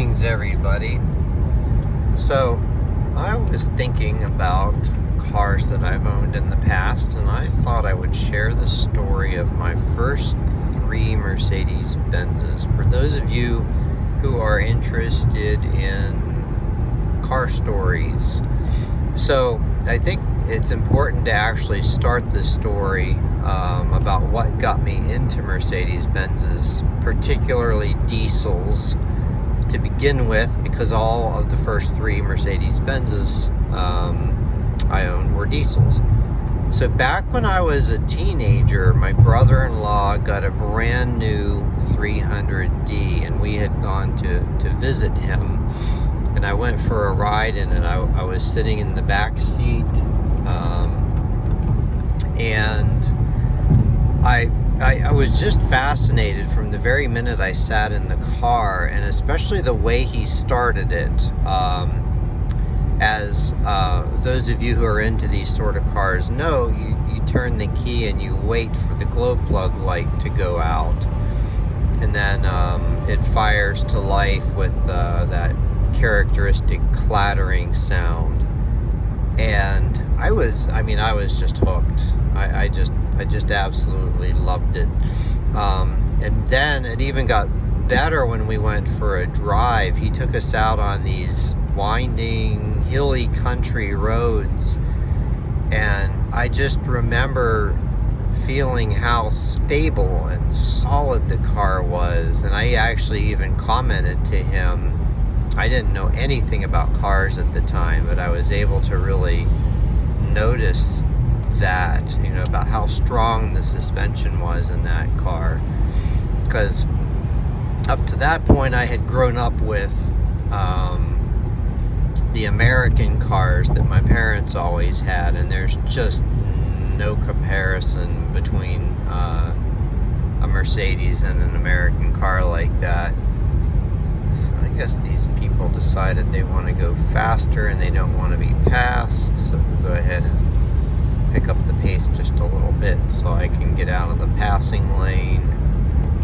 Greetings, everybody. So, I was thinking about cars that I've owned in the past, and I thought I would share the story of my first 3 Mercedes Benzes. For those of you who are interested in car stories. So, I think it's important to actually start the story about what got me into Mercedes Benzes, particularly diesels, to begin with, because all of the first 3 Mercedes Benzes I owned were diesels. So back when I was a teenager, my brother-in-law got a brand new 300D, and we had gone to visit him, and I went for a ride in it. I was sitting in the back seat, and I was just fascinated from the very minute I sat in the car, and especially the way he started it. As those of you who are into these sort of cars know, you turn the key and you wait for the glow plug light to go out, and then it fires to life with that characteristic clattering sound. And I was just hooked. I just absolutely loved it. And then it even got better when we went for a drive. He took us out on these winding, hilly country roads, and I just remember feeling how stable and solid the car was. And I actually even commented to him, I didn't know anything about cars at the time, but I was able to really notice that, about how strong the suspension was in that car. Because up to that point, I had grown up with the American cars that my parents always had, and there's just no comparison between a Mercedes and an American car like that. So I guess these people decided they want to go faster and they don't want to be passed, so we'll go ahead and pick up the pace just a little bit so I can get out of the passing lane,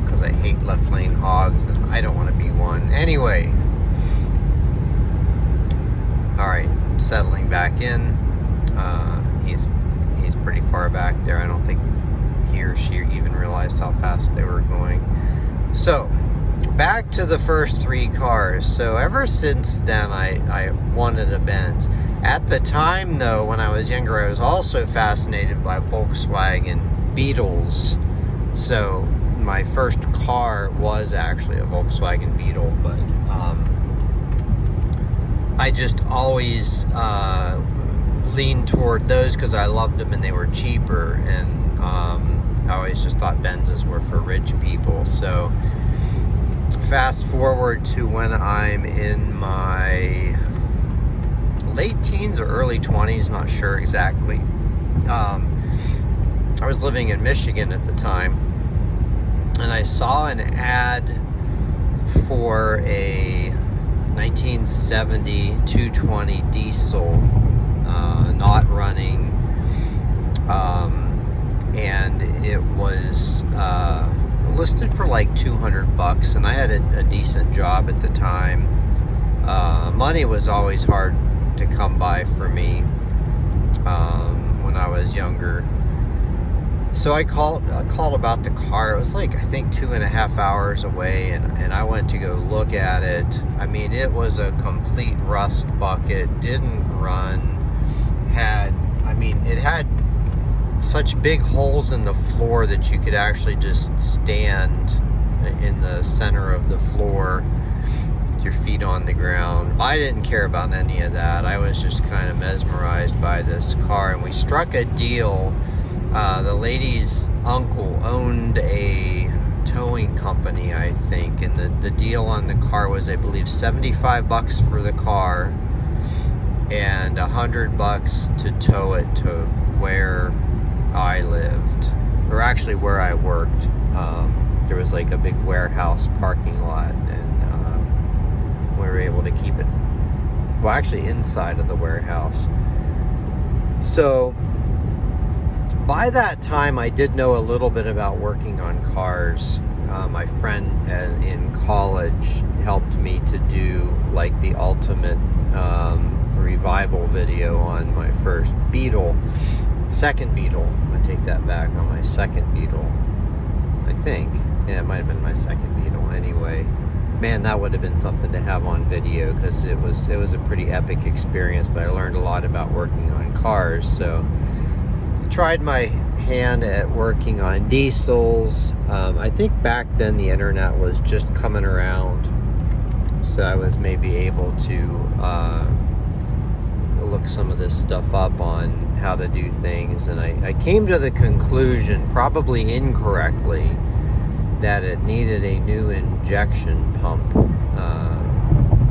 because I hate left lane hogs and I don't want to be one. Anyway, alright, settling back in. He's pretty far back there. I don't think he or she even realized how fast they were going. So, back to the first 3 cars. So ever since then, I wanted a Benz. At the time, though, when I was younger, I was also fascinated by Volkswagen Beetles. So my first car was actually a Volkswagen Beetle, but I just always leaned toward those because I loved them and they were cheaper, and I always just thought Benzes were for rich people. So fast forward to when I'm in my late teens or early 20s, not sure exactly. I was living in Michigan at the time, and I saw an ad for a 1970 220 diesel, not running, and it was listed for like $200, and I had a decent job at the time. Money was always hard to come by for me when I was younger. So I called about the car. It was like, I think 2.5 hours away, and I went to go look at it. I mean, it was a complete rust bucket, didn't run, it had such big holes in the floor that you could actually just stand in the center of the floor with your feet on the ground. I didn't care about any of that. I was just kind of mesmerized by this car, and we struck a deal. The lady's uncle owned a towing company, I think, and the deal on the car was, I believe, $75 for the car and $100 to tow it to where I lived, or actually where I worked. There was like a big warehouse parking lot, and we were able to keep it, well, actually inside of the warehouse. So by that time, I did know a little bit about working on cars. my friend in college helped me to do like the ultimate revival video on my first Beetle, second Beetle. I take that back, on my second Beetle, I think. Yeah, it might have been my second Beetle. Anyway, man, that would have been something to have on video, because it was a pretty epic experience. But I learned a lot about working on cars. So I tried my hand at working on diesels. I think back then the internet was just coming around, so I was maybe able to look some of this stuff up on how to do things, and I came to the conclusion, probably incorrectly, that it needed a new injection pump.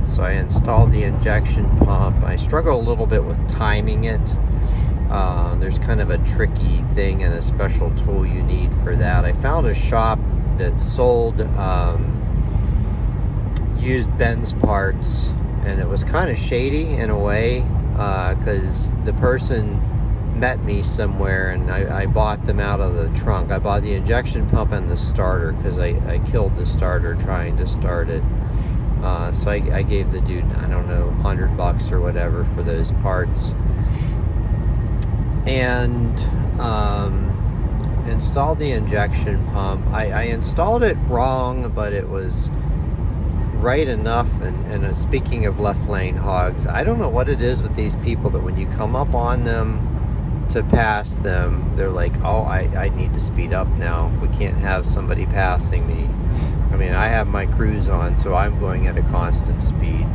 So I installed the injection pump. I struggle a little bit with timing it. There's kind of a tricky thing and a special tool you need for that. I found a shop that sold used Benz parts, and it was kind of shady in a way, because the person met me somewhere, and I bought them out of the trunk. I bought the injection pump and the starter, because I killed the starter trying to start it. So I gave the dude, I don't know, $100 or whatever for those parts, and installed the injection pump. I installed it wrong, but it was right enough. And speaking of left lane hogs, I don't know what it is with these people that when you come up on them to pass them, they're like, oh, I need to speed up now. We can't have somebody passing me. I mean, I have my cruise on, so I'm going at a constant speed.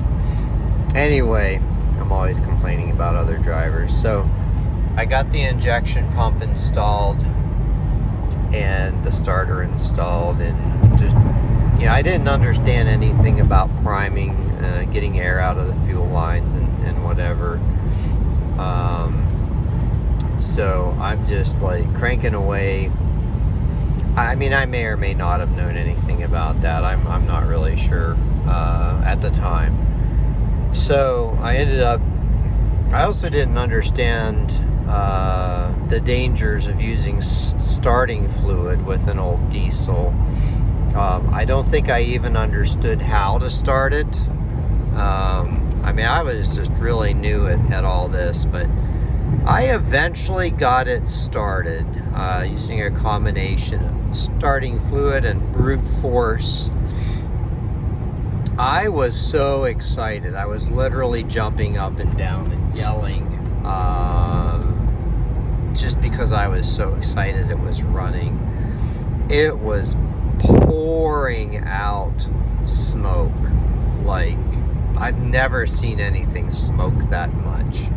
Anyway, I'm always complaining about other drivers. So I got the injection pump installed and the starter installed, and just, you know, I didn't understand anything about priming, getting air out of the fuel lines and whatever. So I'm just like cranking away. I mean, I may or may not have known anything about that. I'm not really sure at the time. So I ended up, I also didn't understand the dangers of using starting fluid with an old diesel. I don't think I even understood how to start it. I mean, I was just really new at all this, but I eventually got it started using a combination of starting fluid and brute force. I was so excited. I was literally jumping up and down and yelling, just because I was so excited it was running. It was pouring out smoke. Like, I've never seen anything smoke that much.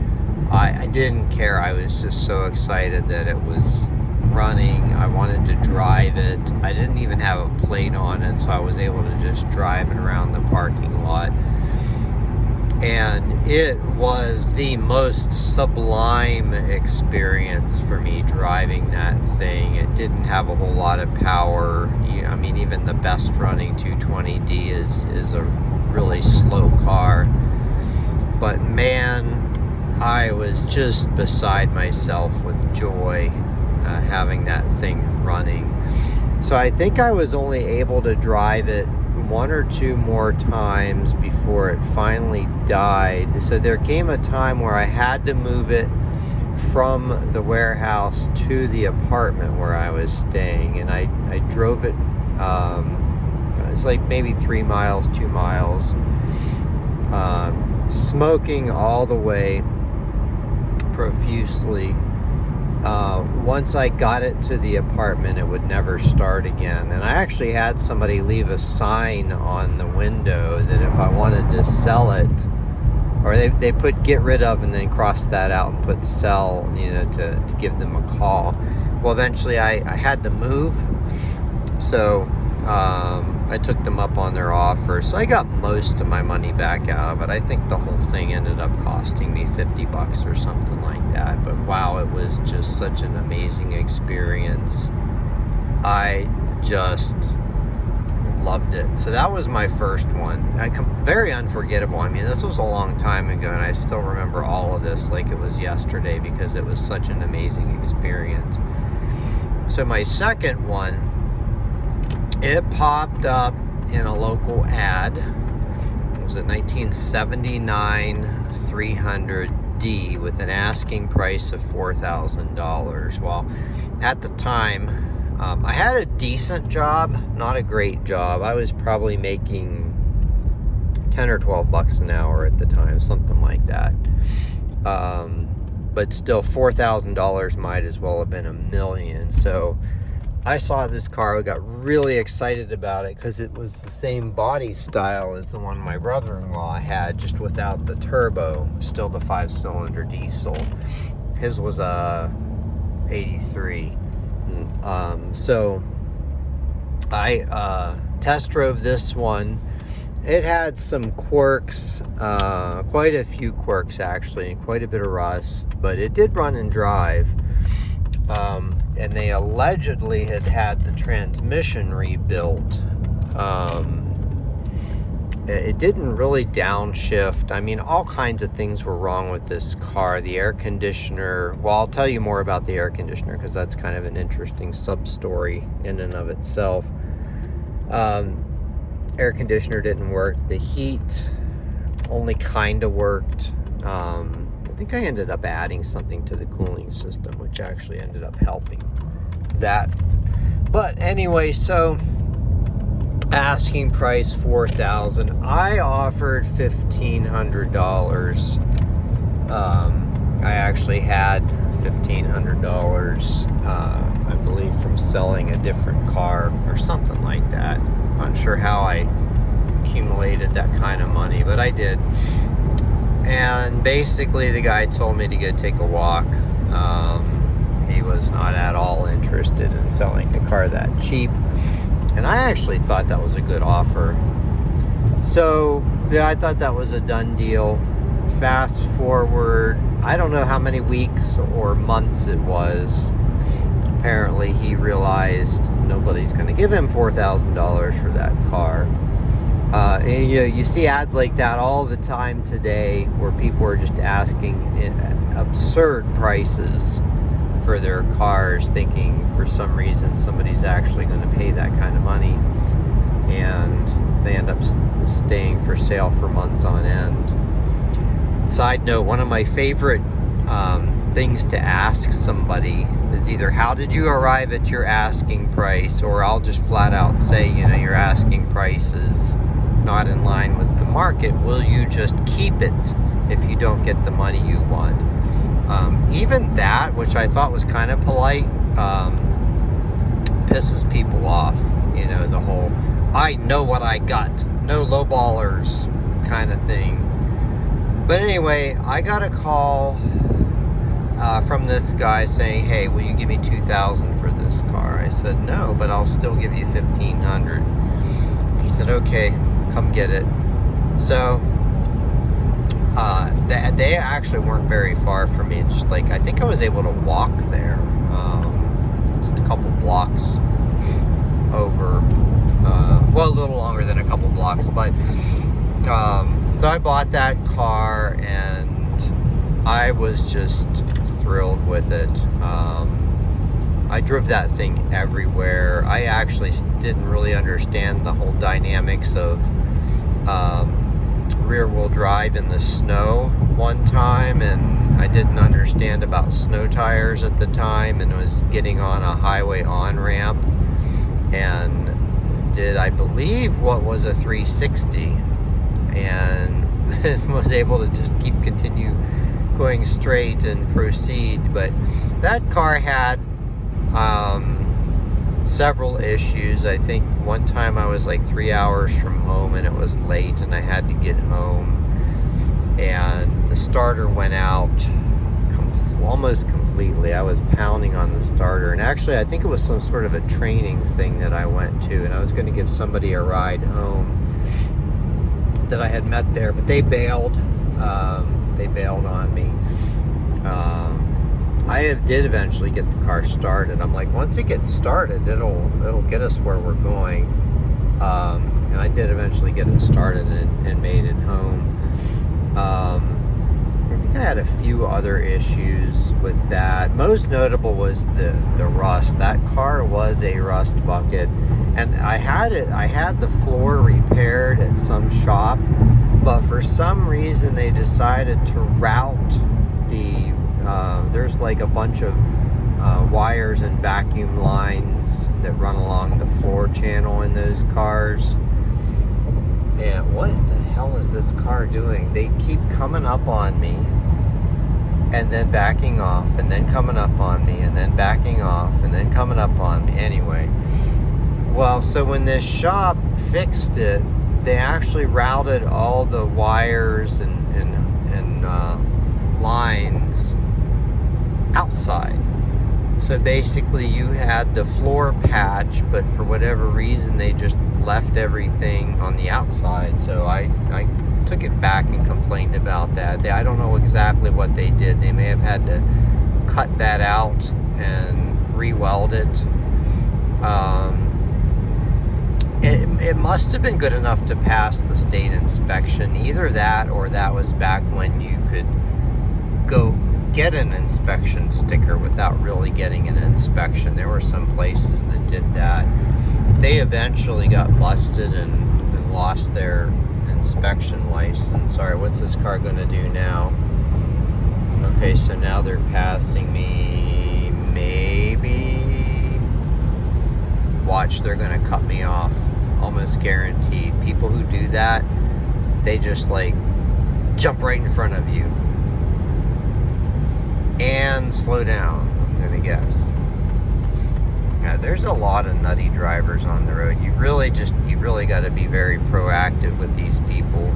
I didn't care. I was just so excited that it was running. I wanted to drive it. I didn't even have a plate on it, so I was able to just drive it around the parking lot. And it was the most sublime experience for me driving that thing. It didn't have a whole lot of power. I mean, even the best running 220D is a really slow car. But man, I was just beside myself with joy having that thing running. So I think I was only able to drive it one or two more times before it finally died. So there came a time where I had to move it from the warehouse to the apartment where I was staying, and I drove it, it's like maybe 3 miles, 2 miles, smoking all the way profusely. Once I got it to the apartment, it would never start again. And I actually had somebody leave a sign on the window that if I wanted to sell it, or they put get rid of and then cross that out and put sell, you know, to give them a call. Well, eventually I had to move, so I took them up on their offer. So I got most of my money back out of it. I think the whole thing ended up costing me $50 or something like that. But wow, it was just such an amazing experience. I just loved it. So that was my first one. Very unforgettable. I mean, this was a long time ago, and I still remember all of this like it was yesterday, because it was such an amazing experience. So my second one It popped up in a local ad. It was a 1979 300D with an asking price of $4,000. Well, at the time, I had a decent job, not a great job. I was probably making 10 or 12 bucks an hour at the time, something like that. But still, $4,000 might as well have been $1 million. So I saw this car, I got really excited about it because it was the same body style as the one my brother-in-law had, just without the turbo, still the 5-cylinder diesel. His was a 83. So I test drove this one. It had some quirks, quite a few quirks actually, and quite a bit of rust, but it did run and drive. And they allegedly had the transmission rebuilt. It didn't really downshift. I mean, all kinds of things were wrong with this car. The air conditioner, well, I'll tell you more about the air conditioner because that's kind of an interesting sub-story in and of itself. Air conditioner didn't work. The heat only kind of worked. I think I ended up adding something to the cooling system, which actually ended up helping that. But anyway, so asking price $4,000. I offered $1,500. I actually had $1,500, I believe, from selling a different car or something like that. Not sure how I accumulated that kind of money, but I did. And basically the guy told me to go take a walk. He was not at all interested in selling a car that cheap, and I actually thought that was a good offer. So yeah, I thought that was a done deal. Fast forward, I don't know how many weeks or months it was. Apparently he realized nobody's going to give him $4,000 for that car. And you see ads like that all the time today where people are just asking absurd prices for their cars, thinking for some reason somebody's actually going to pay that kind of money, and they end up staying for sale for months on end. Side note, one of my favorite things to ask somebody is either how did you arrive at your asking price, or I'll just flat out say, your asking price is not in line with the market. Will you just keep it if you don't get the money you want? Even that, which I thought was kind of polite, pisses people off. The whole I know what I got, no lowballers kind of thing. But anyway, I got a call from this guy saying, hey, will you give me $2,000 for this car? I said no, but I'll still give you $1,500. He said, okay, come get it. So they actually weren't very far from me. Just like, I think I was able to walk there, just a couple blocks over, well, a little longer than a couple blocks, but so I bought that car and I was just thrilled with it. I drove that thing everywhere. I actually didn't really understand the whole dynamics of rear-wheel drive in the snow one time, and I didn't understand about snow tires at the time, and was getting on a highway on-ramp and did, I believe, what was a 360, and was able to just continue going straight and proceed. But that car had several issues. I think one time I was like 3 hours from home and it was late and I had to get home, and the starter went out almost completely. I was pounding on the starter, and actually I think it was some sort of a training thing that I went to, and I was going to give somebody a ride home that I had met there, but they bailed. They bailed on me. I did eventually get the car started. I'm like, once it gets started, it'll get us where we're going. And I did eventually get it started and made it home. I think I had a few other issues with that. Most notable was the rust. That car was a rust bucket. And I had the floor repaired at some shop, but for some reason they decided to route the, there's like a bunch of wires and vacuum lines that run along the floor channel in those cars. And what the hell is this car doing? They keep coming up on me and then backing off, and then coming up on me, and then backing off, and then coming up on me. Anyway, well, so when this shop fixed it, they actually routed all the wires and lines outside. So basically you had the floor patch, but for whatever reason they just left everything on the outside. So I took it back and complained about that. I don't know exactly what they did. They may have had to cut that out and re-weld it. It must have been good enough to pass the state inspection. Either that, or that was back when you could go get an inspection sticker without really getting an inspection. There were some places that did that. They eventually got busted and lost their inspection license. All right, what's this car going to do now? Okay, so now they're passing me. Maybe. Watch, they're going to cut me off. Almost guaranteed. People who do that, they just like jump right in front of you and slow down, I'm gonna guess. Yeah, there's a lot of nutty drivers on the road. You really got to be very proactive with these people.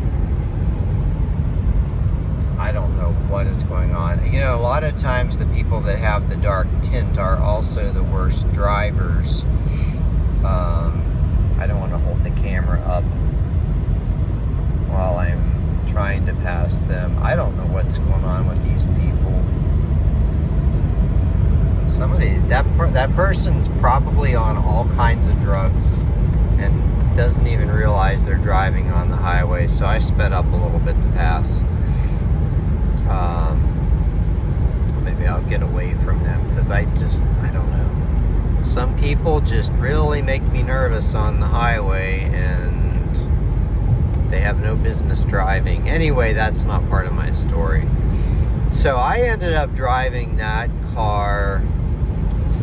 I don't know what is going on. You know, a lot of times the people that have the dark tint are also the worst drivers. I don't want to hold the camera up while I'm trying to pass them. I don't know what's going on with these people. That person's probably on all kinds of drugs and doesn't even realize they're driving on the highway. So I sped up a little bit to pass. Maybe I'll get away from them because I don't know. Some people just really make me nervous on the highway, and they have no business driving. Anyway, that's not part of my story. So I ended up driving that car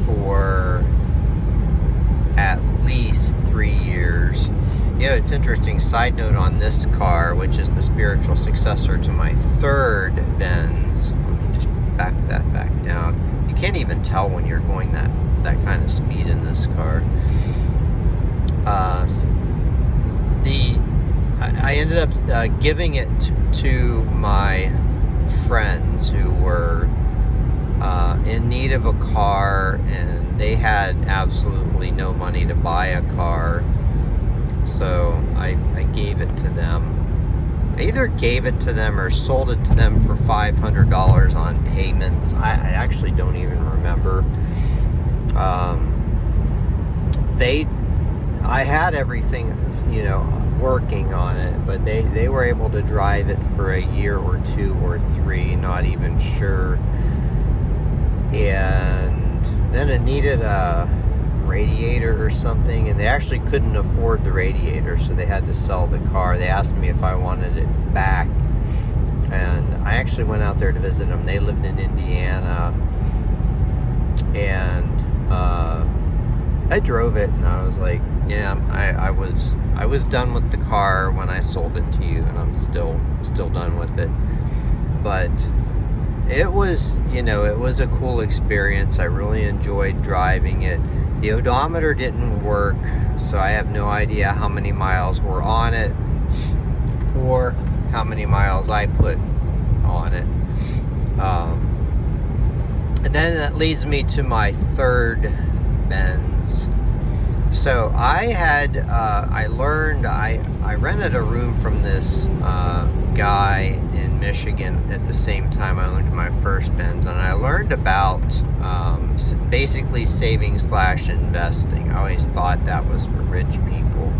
for at least 3 years. You know, it's interesting, side note on this car, which is the spiritual successor to my third Benz. Let me just back that back down. You can't even tell when you're going that kind of speed in this car. I ended up giving it to my friends who were in need of a car, and they had absolutely no money to buy a car. So I gave it to them. I either gave it to them or sold it to them for $500 on payments. I actually don't even remember. I had everything, you know, working on it, but they were able to drive it for a year or 2 or 3, not even sure. And then it needed a radiator or something, and they actually couldn't afford the radiator, so they had to sell the car. They asked me if I wanted it back, and I actually went out there to visit them. They lived in Indiana, and I drove it, and I was like, yeah, I was done with the car when I sold it to you, and I'm still done with it. But it was, you know, it was a cool experience. I really enjoyed driving it. The odometer didn't work, so I have no idea how many miles were on it or how many miles I put on it. And then that leads me to my third Benz. So I rented a room from this guy in Michigan at the same time I owned my first Benz, and I learned about basically saving/investing. I always thought that was for rich people.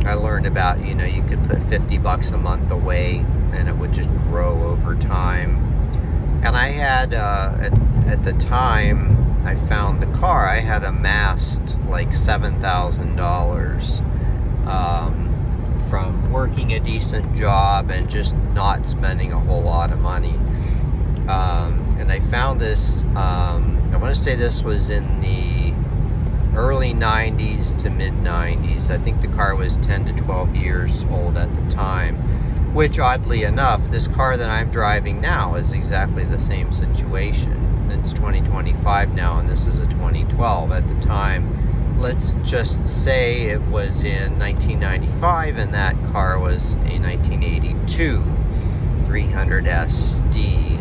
I learned about, you know, you could put $50 a month away and it would just grow over time. And I had at the time I found the car, I had amassed like $7,000 from working a decent job and just not spending a whole lot of money. And I found this, I want to say this was in the early 90s to mid 90s. I think the car was 10 to 12 years old at the time, which oddly enough, this car that I'm driving now is exactly the same situation. It's 2025 now, and this is a 2012. At the time, let's just say it was in 1995, and that car was a 1982 300 SD.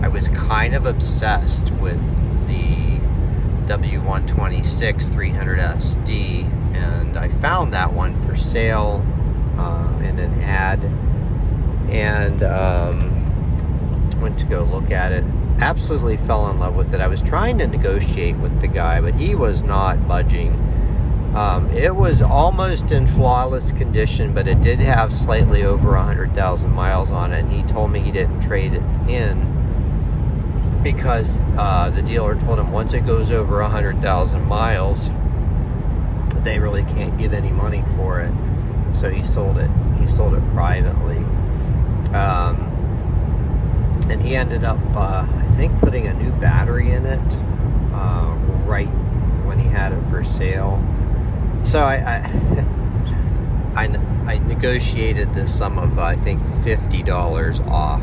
I was kind of obsessed with the W126 300 SD, and I found that one for sale in an ad, and went to go look at it. Absolutely fell in love with it. I was trying to negotiate with the guy, but he was not budging. It was almost in flawless condition, but it did have slightly over 100,000 miles on it, and he told me he didn't trade it in because the dealer told him once it goes over 100,000 miles, they really can't give any money for it. So he sold it. He sold it privately. And he ended up, I think, putting a new battery in it right when he had it for sale. So I negotiated the sum of, I think, $50 off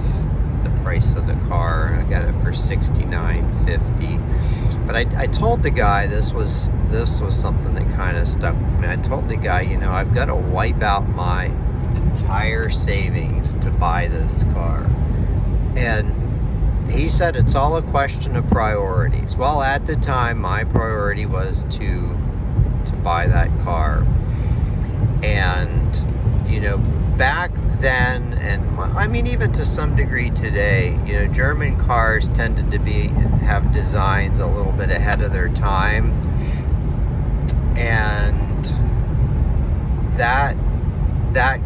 the price of the car. I got it for $69.50. But I told the guy, this was something that kind of stuck with me. I told the guy, you know, I've got to wipe out my entire savings to buy this car. And he said it's all a question of priorities. Well, at the time, my priority was to buy that car. And, you know, back then, and I mean, even to some degree today, you know, German cars tended to have designs a little bit ahead of their time. And that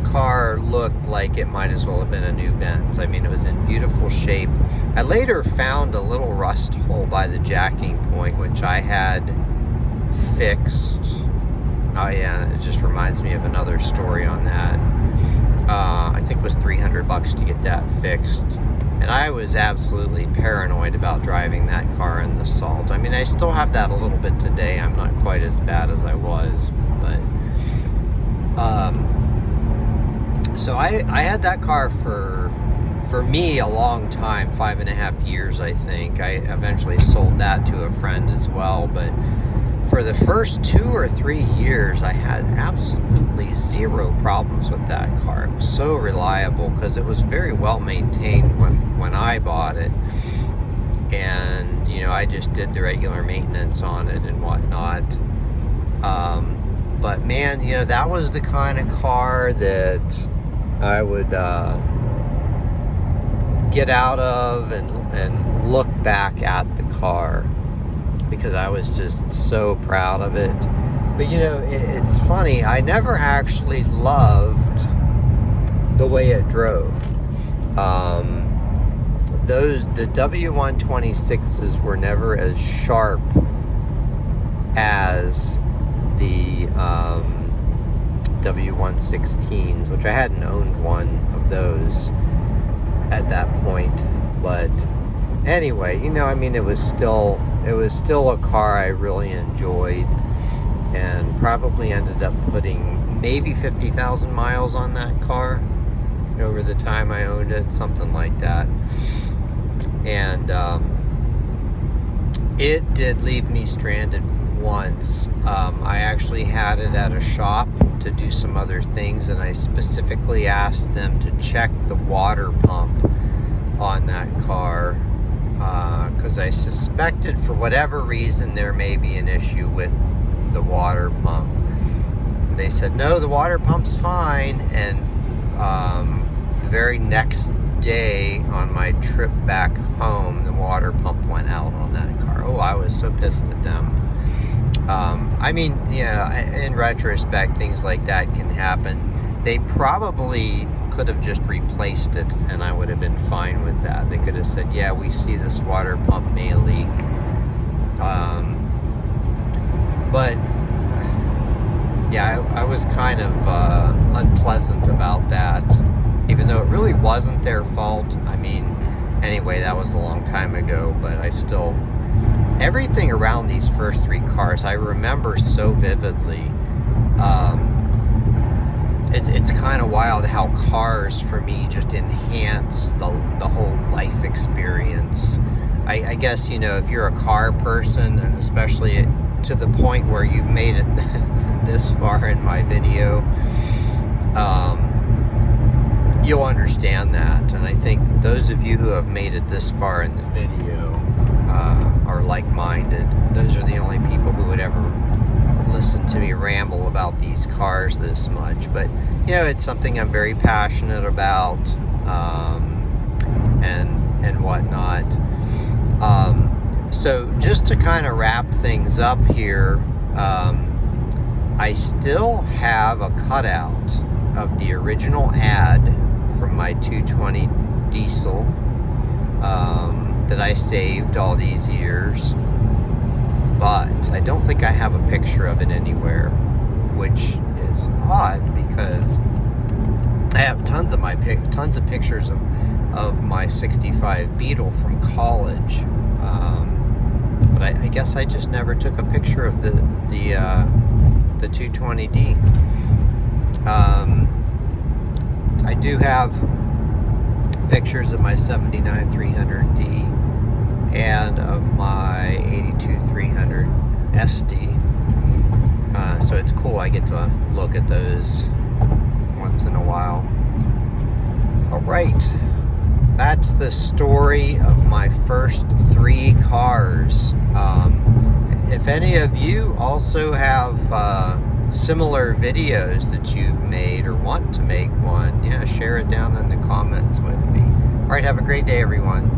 car looked like it might as well have been a new Benz. I mean, it was in beautiful shape. I later found a little rust hole by the jacking point, which I had fixed. Oh yeah, it just reminds me of another story on that. I think it was $300 to get that fixed. And I was absolutely paranoid about driving that car in the salt. I mean, I still have that a little bit today. I'm not quite as bad as I was, but so I had that car for me a long time, 5.5 years, I think. I eventually sold that to a friend as well, but for the first 2 or 3 years, I had absolutely zero problems with that car. It was so reliable because it was very well maintained when I bought it. And, you know, I just did the regular maintenance on it and whatnot. But man, you know, that was the kind of car that I would get out of and look back at the car, because I was just so proud of it. But you know, it's funny, I never actually loved the way it drove. The W126s were never as sharp as the W116s, which I hadn't owned one of those at that point. But anyway, you know, I mean, it was still a car I really enjoyed, and probably ended up putting maybe 50,000 miles on that car over the time I owned it, something like that. And it did leave me stranded once. I actually had it at a shop to do some other things, and I specifically asked them to check the water pump on that car, because I suspected for whatever reason there may be an issue with the water pump. They said, no, the water pump's fine. And the very next day on my trip back home, the water pump went out on that car. Oh, I was so pissed at them. I mean, yeah, in retrospect, things like that can happen. They probably could have just replaced it, and I would have been fine with that. They could have said, yeah, we see this water pump may leak, But yeah, I was kind of unpleasant about that, even though it really wasn't their fault. I mean, anyway, that was a long time ago, but I still, everything around these first three cars, I remember so vividly. It's kind of wild how cars, for me, just enhance the whole life experience. I guess, you know, if you're a car person, and especially to the point where you've made it this far in my video, you'll understand that. And I think those of you who have made it this far in the video are like-minded. Those are the only people who would ever listen to me ramble about these cars this much. But, you know, it's something I'm very passionate about, and whatnot. So just to kind of wrap things up here, I still have a cutout of the original ad from my 220 diesel that I saved all these years, but I don't think I have a picture of it anywhere, which is odd because I have tons of pictures of my 65 Beetle from college. But I guess I just never took a picture of the 220D. I do have pictures of my 79 300D and of my 82 300 SD. So it's cool. I get to look at those once in a while. All right. That's the story of my first three cars. If any of you also have similar videos that you've made or want to make one, yeah, share it down in the comments with me. All right, have a great day, everyone.